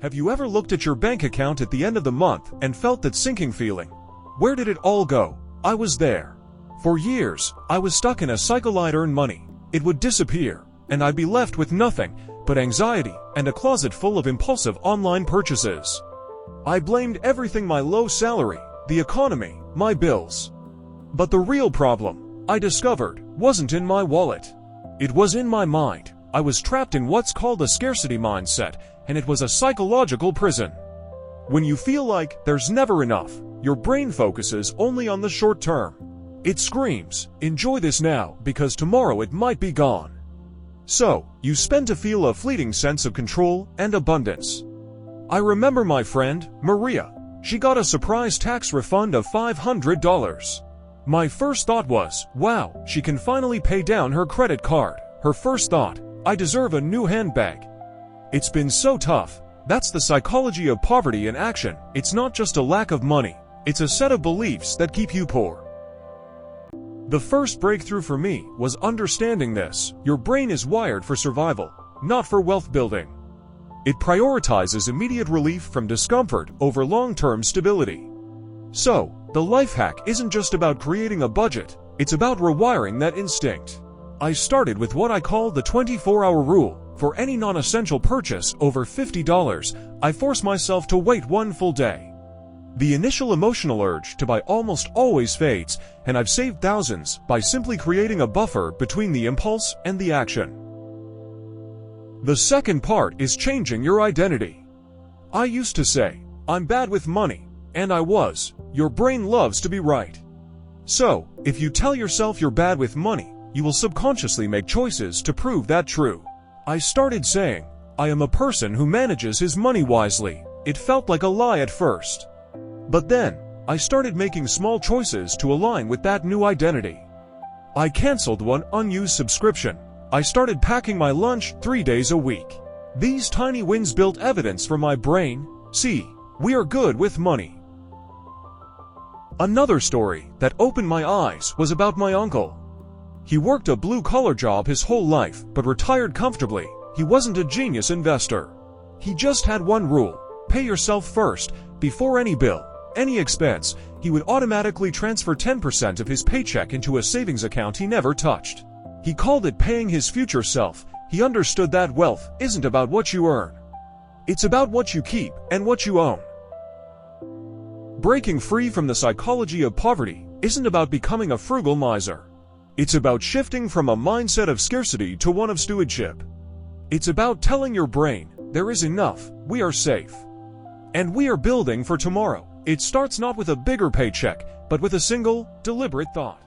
Have you ever looked at your bank account at the end of the month and felt that sinking feeling? Where did it all go? I was there. For years, I was stuck in a cycle. I'd earn money, it would disappear, and I'd be left with nothing but anxiety and a closet full of impulsive online purchases. I blamed everything: my low salary, the economy, my bills. But the real problem, I discovered, wasn't in my wallet. It was in my mind. I was trapped in what's called a scarcity mindset, and it was a psychological prison. When you feel like there's never enough, your brain focuses only on the short term. It screams, "Enjoy this now, because tomorrow it might be gone." So, you spend to feel a fleeting sense of control and abundance. I remember my friend, Maria. She got a surprise tax refund of $500. My first thought was, wow, she can finally pay down her credit card. Her first thought, I deserve a new handbag. It's been so tough. That's the psychology of poverty in action. It's not just a lack of money. It's a set of beliefs that keep you poor. The first breakthrough for me was understanding this. Your brain is wired for survival, not for wealth building. It prioritizes immediate relief from discomfort over long-term stability. So, the life hack isn't just about creating a budget, it's about rewiring that instinct. I started with what I call the 24-hour rule. For any non-essential purchase over $50, I force myself to wait one full day. The initial emotional urge to buy almost always fades, and I've saved thousands by simply creating a buffer between the impulse and the action. The second part is changing your identity. I used to say, I'm bad with money, and I was. Your brain loves to be right. So, if you tell yourself you're bad with money, you will subconsciously make choices to prove that true. I started saying, I am a person who manages his money wisely. It felt like a lie at first. But then, I started making small choices to align with that new identity. I canceled one unused subscription. I started packing my lunch 3 days a week. These tiny wins built evidence for my brain. See, we are good with money. Another story that opened my eyes was about my uncle. He worked a blue-collar job his whole life, but retired comfortably. He wasn't a genius investor. He just had one rule: pay yourself first, before any bill, any expense. He would automatically transfer 10% of his paycheck into a savings account he never touched. He called it paying his future self. He understood that wealth isn't about what you earn. It's about what you keep and what you own. Breaking free from the psychology of poverty isn't about becoming a frugal miser. It's about shifting from a mindset of scarcity to one of stewardship. It's about telling your brain, there is enough, we are safe. And we are building for tomorrow. It starts not with a bigger paycheck, but with a single, deliberate thought.